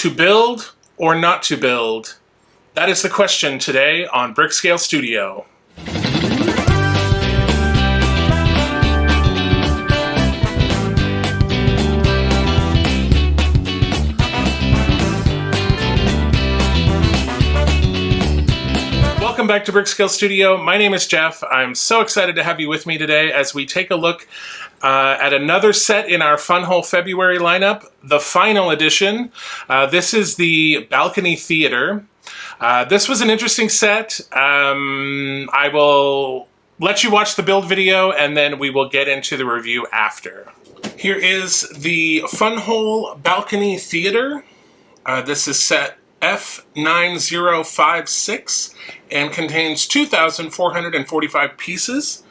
To build or not to build? That is the question today on Brickscale Studio. Welcome back to Brickscale Studio. My name is Jeff. I'm so excited to have you with me today as we take a look at another set in our FunWhole February lineup, the final edition. This is the Balcony Theater. This was an interesting set. I will let you watch the build video and then we will get into the review after. Here is the FunWhole Balcony Theater. This is set F9056 and contains 2,445 pieces.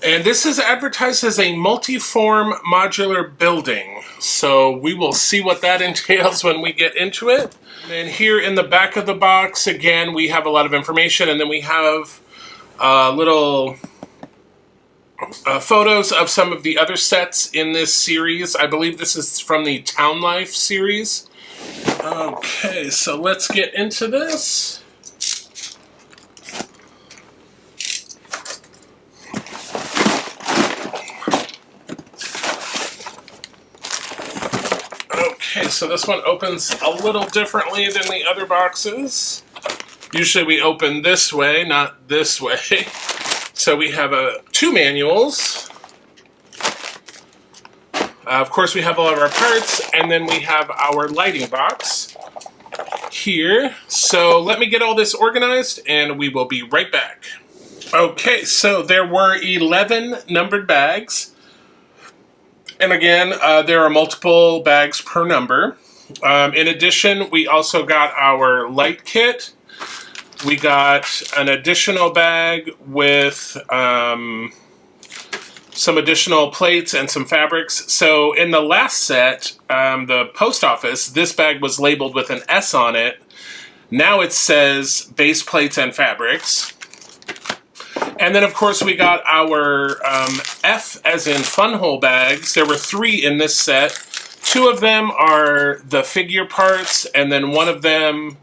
And this is advertised as a multiform modular building. So we will see what that entails when we get into it. And here in the back of the box, again, we have a lot of information, and then we have little photos of some of the other sets in this series. I believe this is from the Town Life series. Okay, so let's get into this. Okay, so this one opens a little differently than the other boxes. Usually we open this way, not this way. So we have two manuals. Of course, we have all of our parts, and then we have our lighting box here. So let me get all this organized, and we will be right back. Okay, so there were 11 numbered bags. And again, there are multiple bags per number. In addition, we also got our light kit. We got an additional bag with some additional plates and some fabrics. So in the last set, the post office, this bag was labeled with an S on it. Now it says base plates and fabrics. And then, of course, we got our F as in FunWhole bags. There were 3 in this set. 2 of them are the figure parts, and then one of them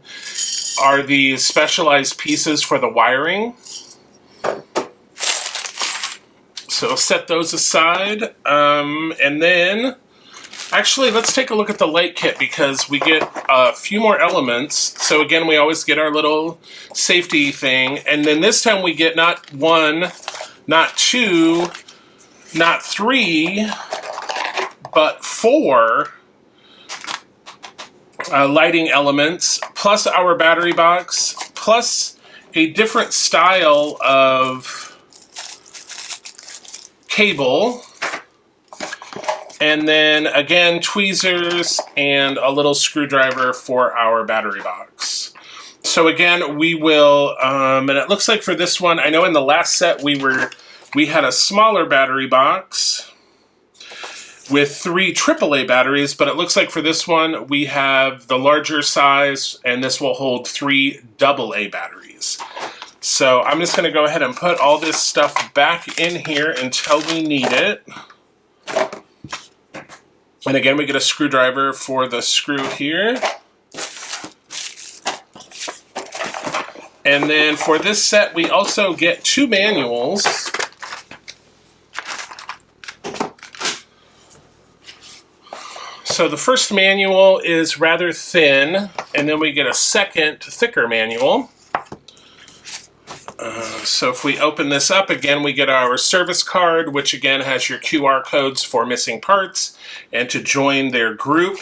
are the specialized pieces for the wiring. So set those aside. And then, actually, let's take a look at the light kit because we get a few more elements. So again, we always get our little safety thing. And then this time we get not 1, not 2, not 3, but 4 lighting elements, plus our battery box, plus a different style of cable. And then, again, tweezers and a little screwdriver for our battery box. So again, we will, and it looks like for this one, I know in the last set we had a smaller battery box with 3 AAA batteries, but it looks like for this one we have the larger size, and this will hold 3 AA batteries. So I'm just going to go ahead and put all this stuff back in here until we need it. And again, we get a screwdriver for the screw here. And then for this set, we also get 2 manuals. So the first manual is rather thin, and then we get a second, thicker manual. So if we open this up, again, we get our service card, which again has your QR codes for missing parts and to join their group.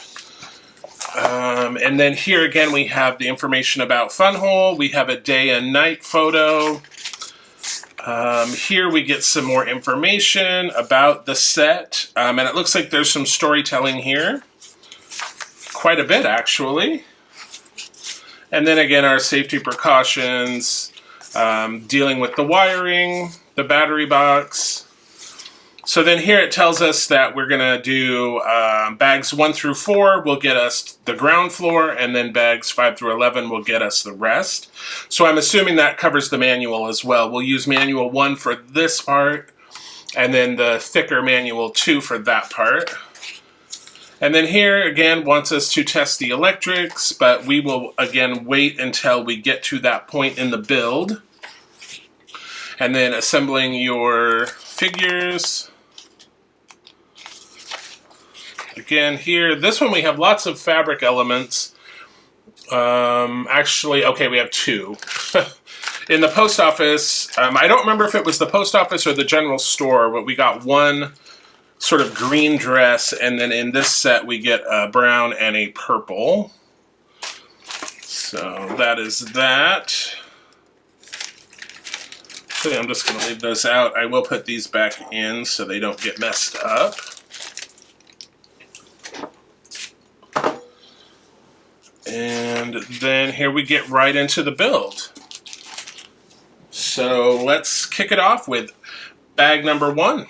And then here again, we have the information about FunWhole. We have a day and night photo. Here we get some more information about the set. And it looks like there's some storytelling here. Quite a bit, actually. And then again, our safety precautions, dealing with the wiring, the battery box. So then here it tells us that we're going to do bags 1 through 4 will get us the ground floor, and then bags 5 through 11 will get us the rest. So I'm assuming that covers the manual as well. We'll use manual 1 for this part, and then the thicker manual 2 for that part. And then here, again, wants us to test the electrics, but we will, again, wait until we get to that point in the build. And then assembling your figures. Again, here, this one we have lots of fabric elements. Actually, okay, we have two. In the post office, I don't remember if it was the post office or the general store, but we got one sort of green dress, and then in this set we get a brown and a purple. So that is that. So I'm just going to leave those out. I will put these back in so they don't get messed up. And then here we get right into the build. So let's kick it off with bag number 1.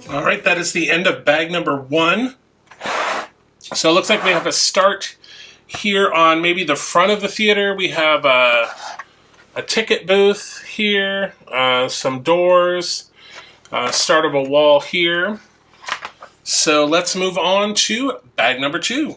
Alright, that is the end of bag number 1. So it looks like we have a start here on maybe the front of the theater. We have a ticket booth here, some doors, start of a wall here. So let's move on to bag number 2.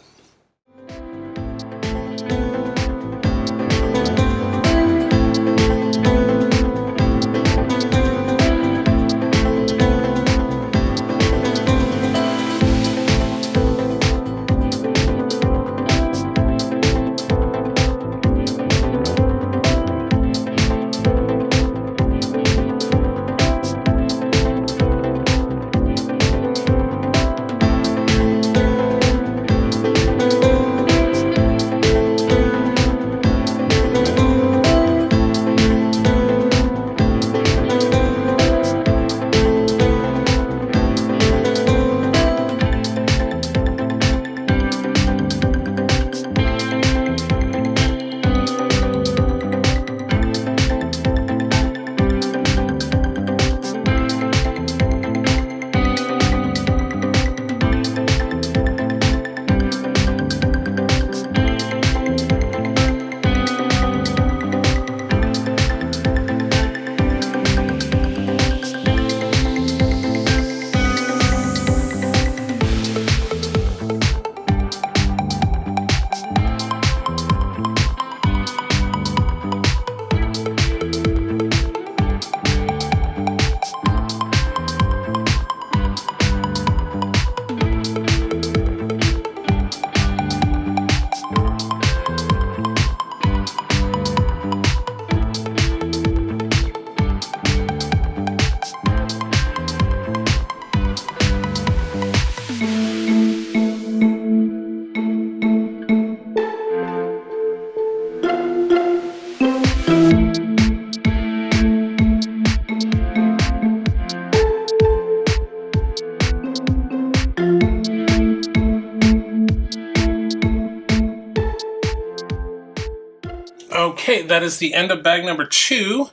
Okay, that is the end of bag number 2.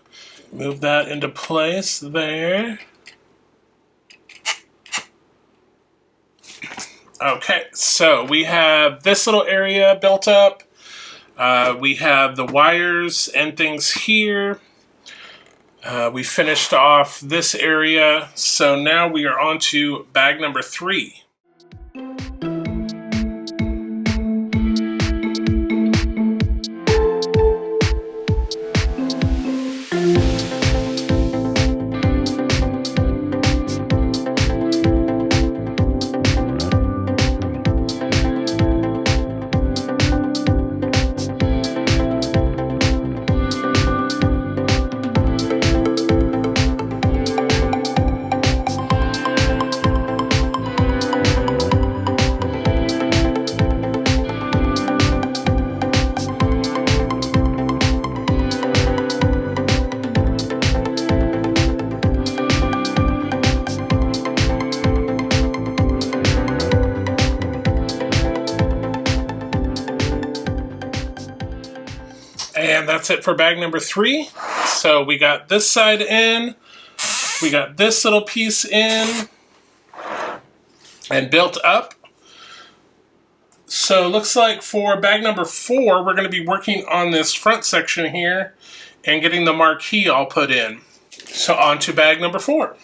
Move that into place there. Okay, so we have this little area built up. We have the wires and things here. We finished off this area, so now we are on to bag number 3. And that's it for bag number 3. So we got this side in, we got this little piece in, and built up. So it looks like for bag number 4, we're going to be working on this front section here and getting the marquee all put in. So on to bag number 4.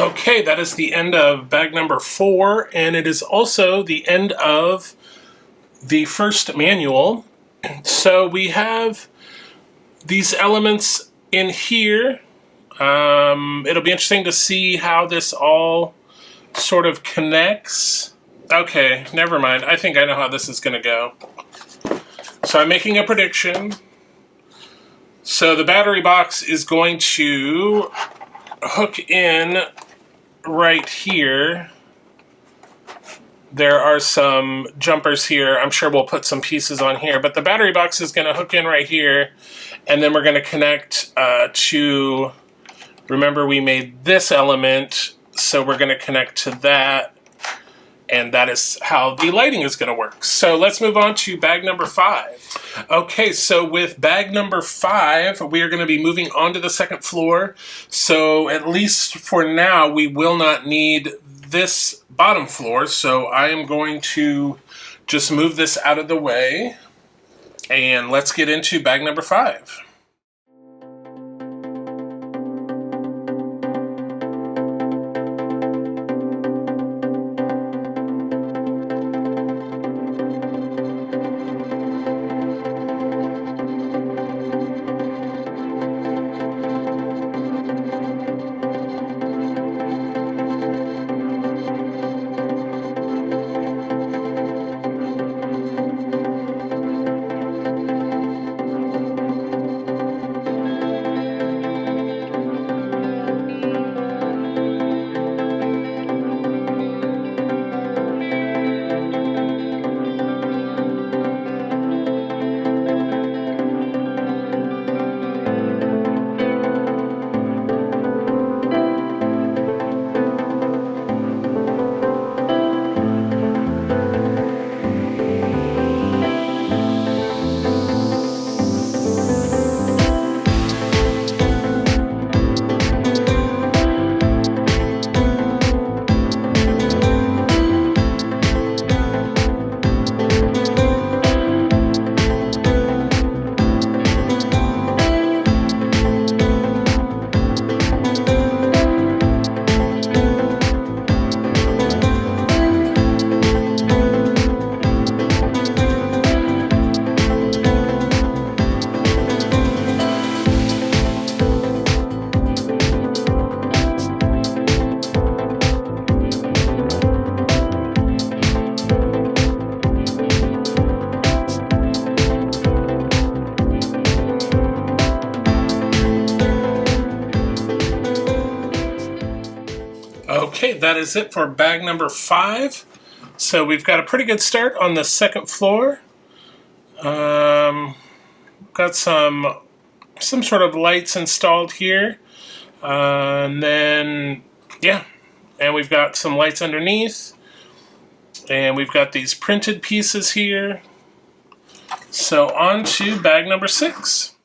Okay, that is the end of bag number 4, and it is also the end of the first manual. So we have these elements in here. It'll be interesting to see how this all sort of connects. Okay, never mind. I think I know how this is going to go. So I'm making a prediction. So the battery box is going to hook in right here. There are some jumpers here. I'm sure we'll put some pieces on here, but the battery box is going to hook in right here, and then we're going to connect to, remember we made this element, so we're going to connect to that, and that is how the lighting is going to work. So let's move on to bag number 5. Okay, so with bag number 5, we are going to be moving on to the second floor. So at least for now, we will not need this bottom floor. So I am going to just move this out of the way, and let's get into bag number 5. Okay, that is it for bag number 5. So we've got a pretty good start on the second floor. Got some sort of lights installed here. And then, yeah, and we've got some lights underneath. And we've got these printed pieces here. So on to bag number 6.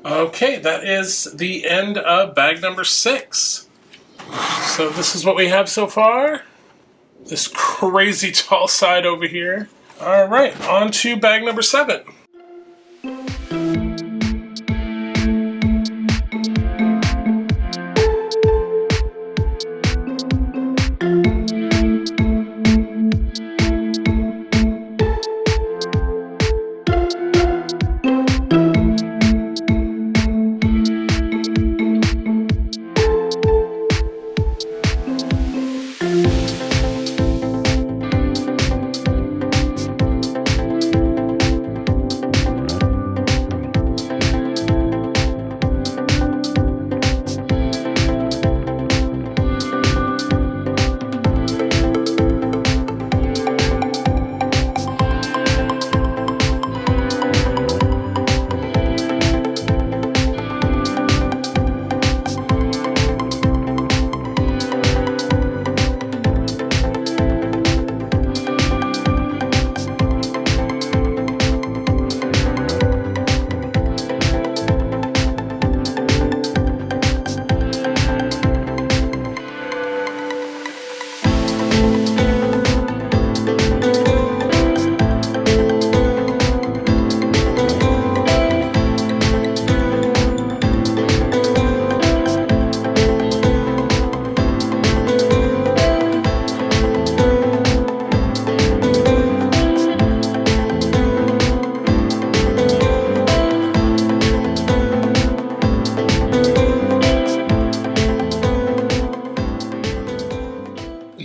Okay, that is the end of bag number 6. So this is what we have so far. This crazy tall side over here. All right, on to bag number 7.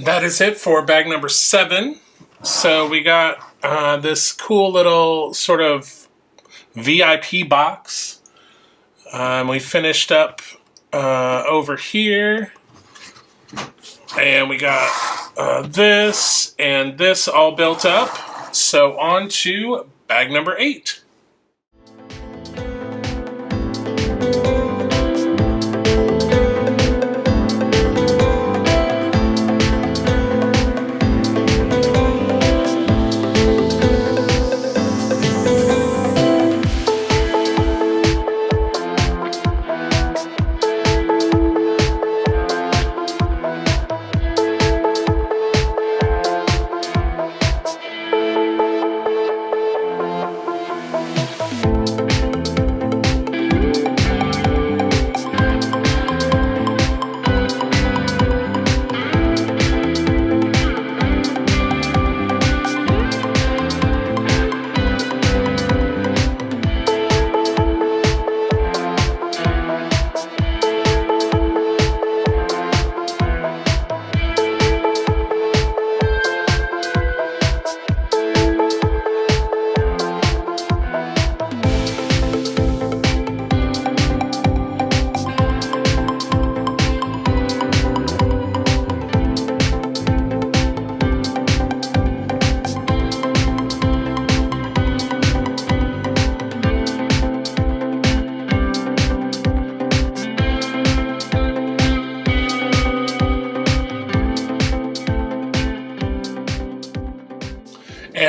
That is it for bag number 7. So we got this cool little sort of VIP box. We finished up over here. And we got this and this all built up. So on to bag number 8.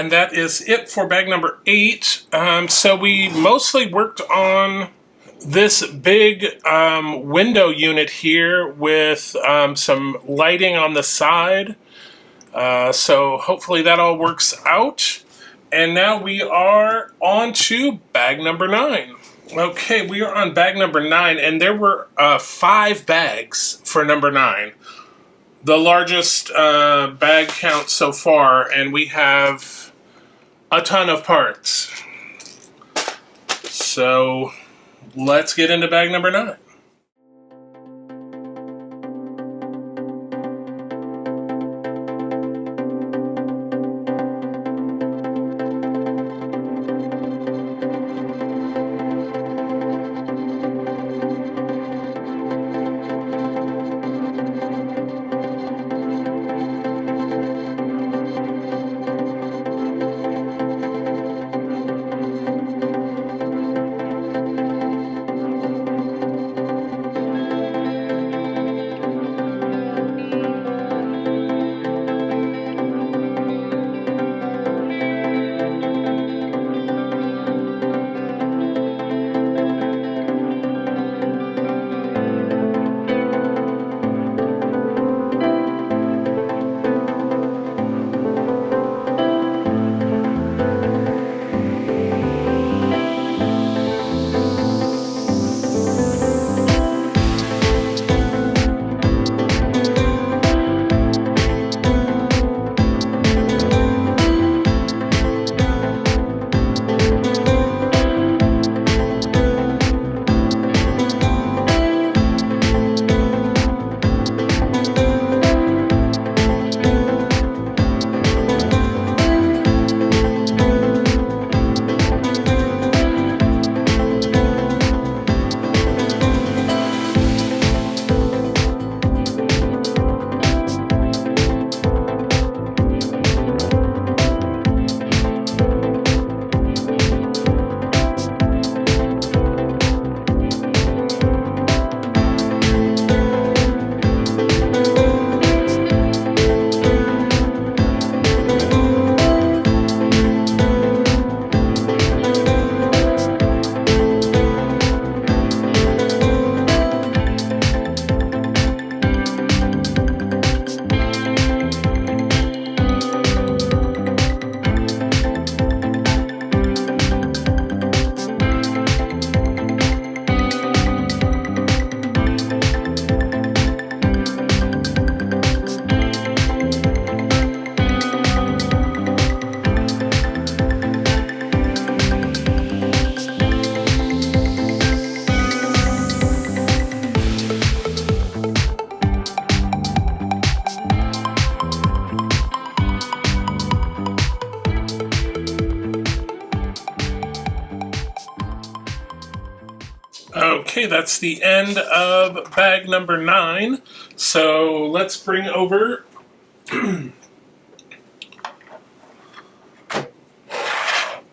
And that is it for bag number 8. So we mostly worked on this big window unit here with some lighting on the side. So hopefully that all works out. And now we are on to bag number 9. Okay, we are on bag number 9, and there were 5 bags for number 9. The largest bag count so far, and we have a ton of parts. So let's get into bag number 9. Okay, that's the end of bag number 9. So let's bring over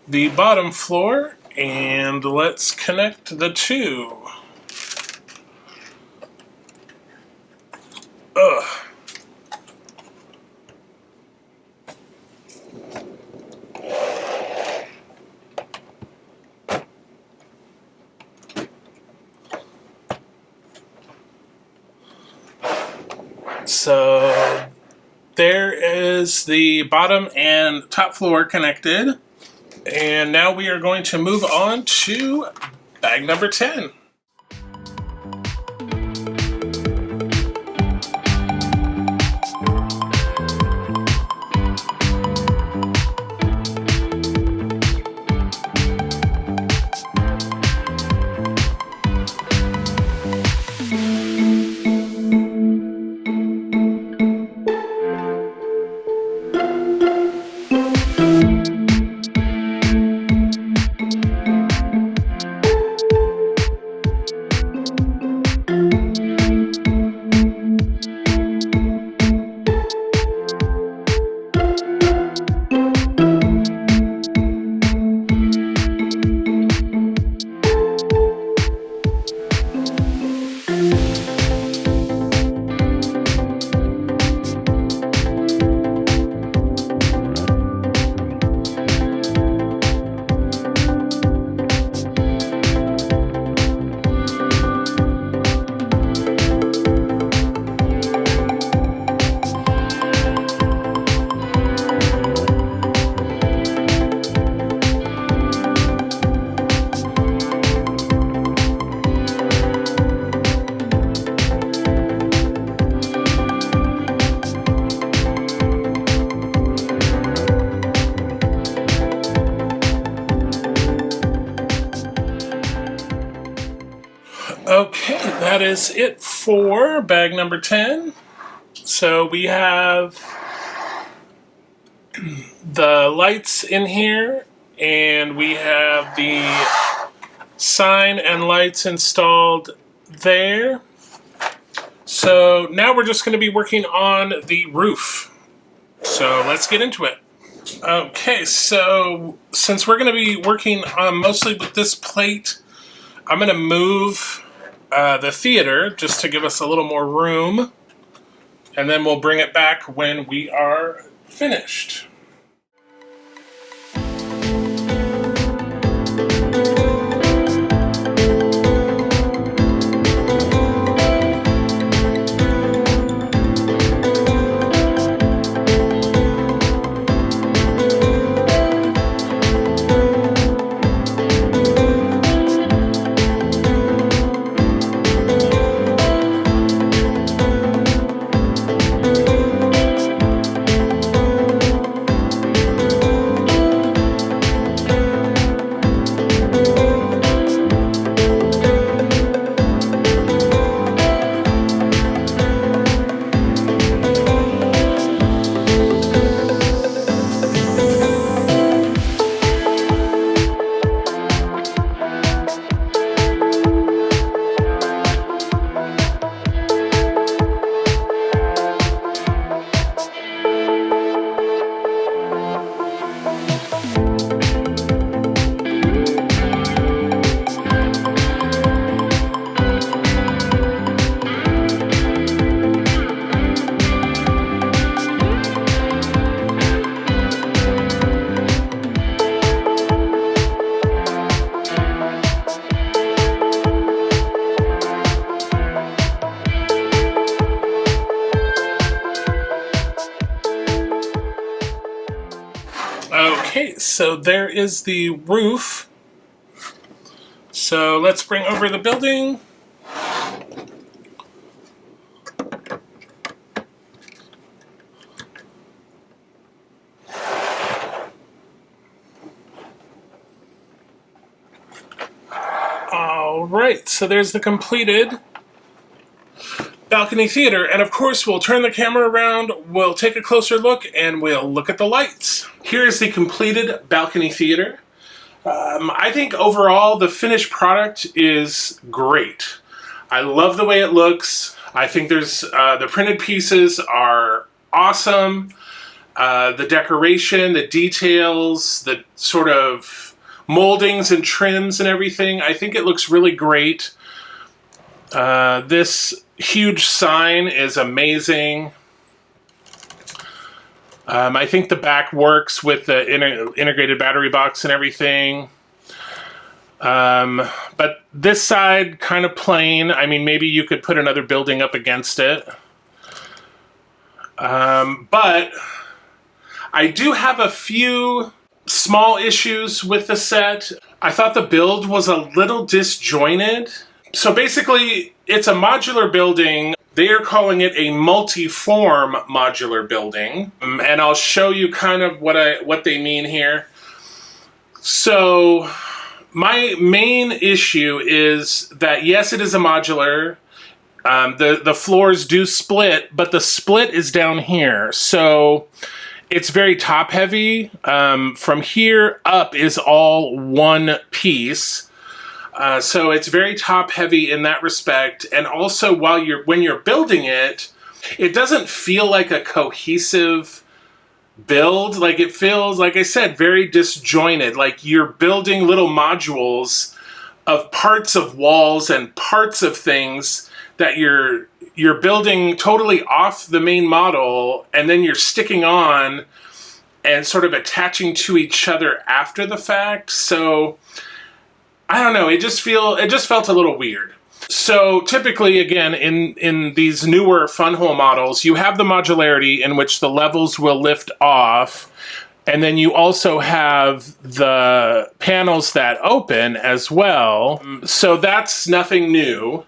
the bottom floor and let's connect the two. Ugh. So there is the bottom and top floor connected. And now we are going to move on to bag number 10. Okay, that is it for bag number 10. So we have the lights in here, and we have the sign and lights installed there. So now we're just going to be working on the roof. So let's get into it. Okay, so since we're going to be working mostly with this plate, I'm going to move the theater just to give us a little more room, and then we'll bring it back when we are finished. Okay, so there is the roof. So let's bring over the building. All right, so there's the completed balcony theater, and of course we'll turn the camera around, we'll take a closer look, and we'll look at the lights. Here's the completed balcony theater. I think overall the finished product is great. I love the way it looks. I think there's the printed pieces are awesome. The decoration, the details, the sort of moldings and trims and everything, I think it looks really great. This huge sign is amazing. I think the back works with the integrated battery box and everything. But this side, kind of plain. I mean, maybe you could put another building up against it. But I do have a few small issues with the set. I thought the build was a little disjointed. So basically, it's a modular building. They are calling it a multiform modular building. And I'll show you kind of what they mean here. So my main issue is that, yes, it is a modular. The floors do split, but the split is down here. So it's very top heavy. From here up is all one piece. So it's very top heavy in that respect. And also when you're building it, it doesn't feel like a cohesive build. Like it feels, like I said, very disjointed. Like you're building little modules of parts of walls and parts of things that you're building totally off the main model, and then you're sticking on and sort of attaching to each other after the fact. So I don't know, it just felt a little weird. So typically, again, in these newer FunWhole models, you have the modularity in which the levels will lift off, and then you also have the panels that open as well. So that's nothing new.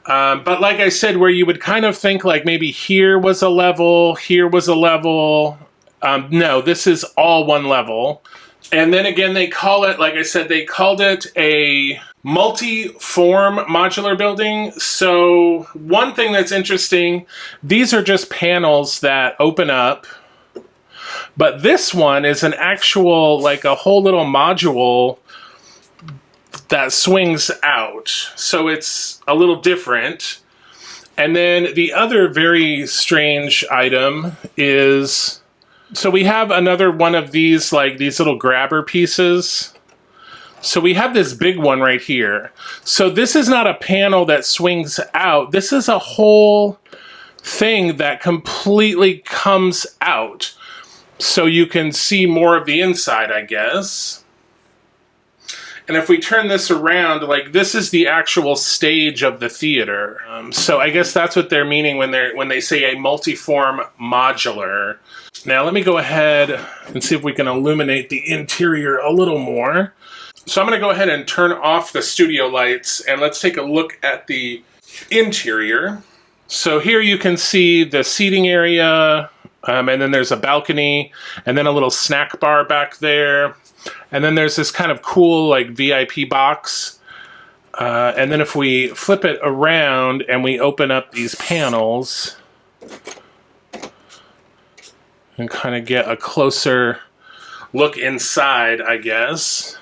But like I said, where you would kind of think like maybe here was a level, here was a level. No, this is all one level. And then again, they call it, like I said, they called it a multi-form modular building. So one thing that's interesting, these are just panels that open up. But this one is an actual, like a whole little module that swings out. So it's a little different. And then the other very strange item is, so we have another one of these, like these little grabber pieces. So we have this big one right here. So this is not a panel that swings out. This is a whole thing that completely comes out. So you can see more of the inside, I guess. And if we turn this around, like this is the actual stage of the theater. So I guess that's what they're meaning when they say a multiform modular. Now let me go ahead and see if we can illuminate the interior a little more. So I'm going to go ahead and turn off the studio lights and let's take a look at the interior. So here you can see the seating area, and then there's a balcony, and then a little snack bar back there. And then there's this kind of cool like VIP box. And then if we flip it around and we open up these panels and kind of get a closer look inside, I guess.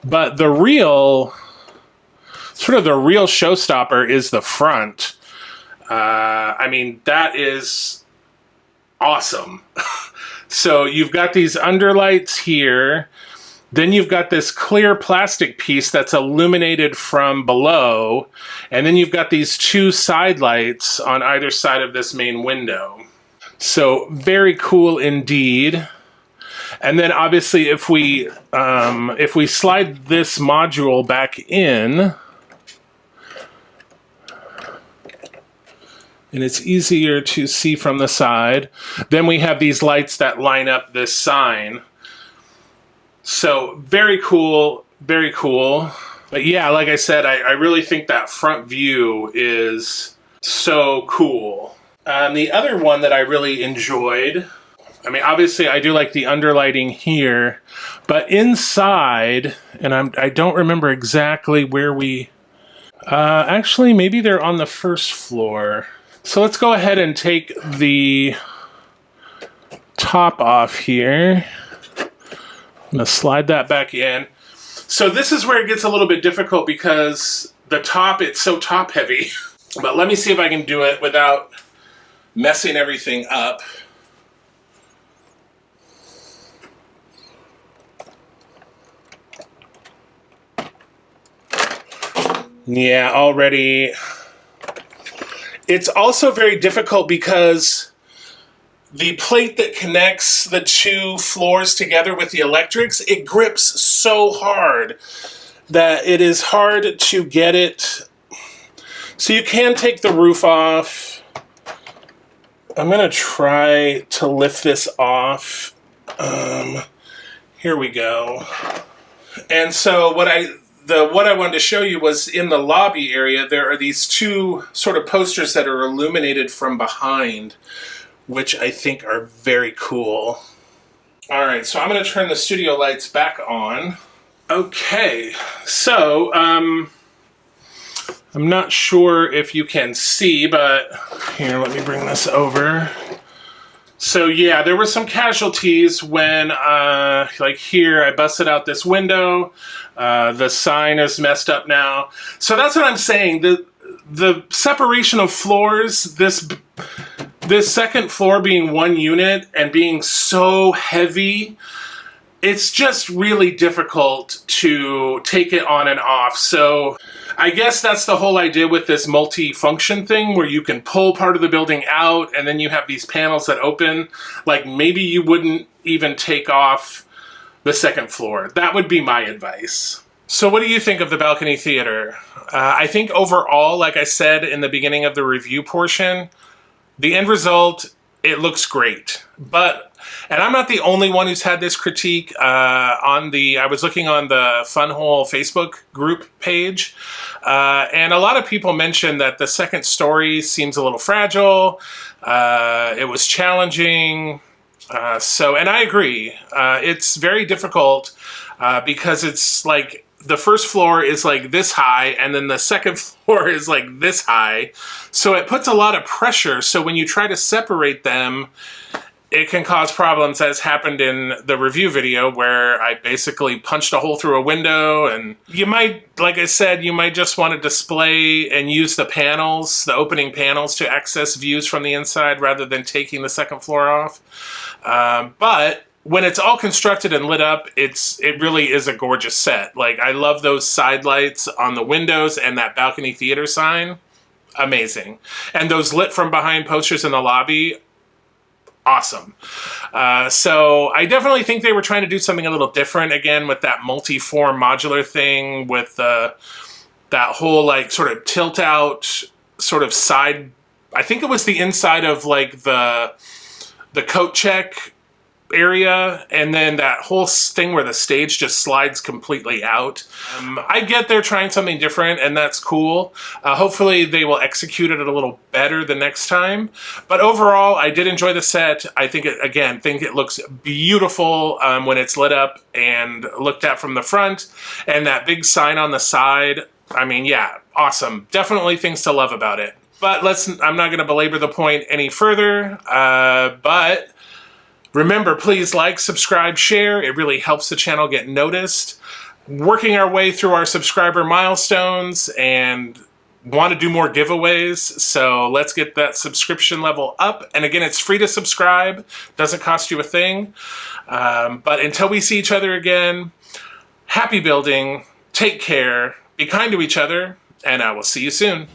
But the real, sort of the real showstopper is the front. I mean, that is awesome. So you've got these underlights here, then you've got this clear plastic piece that's illuminated from below, and then you've got these two side lights on either side of this main window. So very cool indeed. And then obviously if we slide this module back in, and it's easier to see from the side. Then we have these lights that line up this sign. So very cool, very cool. But yeah, like I said, I really think that front view is so cool. The other one that I really enjoyed, I mean, obviously I do like the underlighting here, but inside, and I don't remember exactly where we, actually maybe they're on the first floor. So let's go ahead and take the top off here. I'm going to slide that back in. So this is where it gets a little bit difficult because the top, it's so top heavy. But let me see if I can do it without messing everything up. Yeah, already. It's also very difficult because the plate that connects the two floors together with the electrics, it grips so hard that it is hard to get it. So you can take the roof off. I'm going to try to lift this off. Here we go. And so what I wanted to show you was in the lobby area, there are these two sort of posters that are illuminated from behind, which I think are very cool. All right, so I'm going to turn the studio lights back on. Okay, so I'm not sure if you can see, but here, let me bring this over. So yeah, there were some casualties when, like here, I busted out this window. The sign is messed up now. So that's what I'm saying. The separation of floors, this second floor being one unit and being so heavy, it's just really difficult to take it on and off. So I guess that's the whole idea with this multi-function thing where you can pull part of the building out and then you have these panels that open. Like maybe you wouldn't even take off the second floor. That would be my advice. So what do you think of the balcony theater? I think overall, like I said in the beginning of the review portion, the end result, it looks great. And I'm not the only one who's had this critique. I was looking on the FunWhole Facebook group page, and a lot of people mentioned that the second story seems a little fragile. It was challenging. And I agree. It's very difficult because it's like the first floor is like this high and then the second floor is like this high. So it puts a lot of pressure. So when you try to separate them, it can cause problems, as happened in the review video where I basically punched a hole through a window. And you might, like I said, you might just want to display and use the panels, the opening panels, to access views from the inside rather than taking the second floor off. But when it's all constructed and lit up, it really is a gorgeous set. Like, I love those side lights on the windows and that balcony theater sign. Amazing. And those lit from behind posters in the lobby, awesome. So I definitely think they were trying to do something a little different, again, with that multiform modular thing, with that whole like sort of tilt out sort of side. I think it was the inside of like the coat check area, and then that whole thing where the stage just slides completely out. I get they're trying something different, and that's cool. Hopefully they will execute it a little better the next time. But overall, I did enjoy the set. I think it looks beautiful when it's lit up and looked at from the front, and that big sign on the side. I mean, yeah, awesome. Definitely things to love about it. But I'm not going to belabor the point any further. But remember, please like, subscribe, share. It really helps the channel get noticed. Working our way through our subscriber milestones and want to do more giveaways. So let's get that subscription level up. And again, it's free to subscribe. Doesn't cost you a thing. But until we see each other again, happy building. Take care. Be kind to each other. And I will see you soon.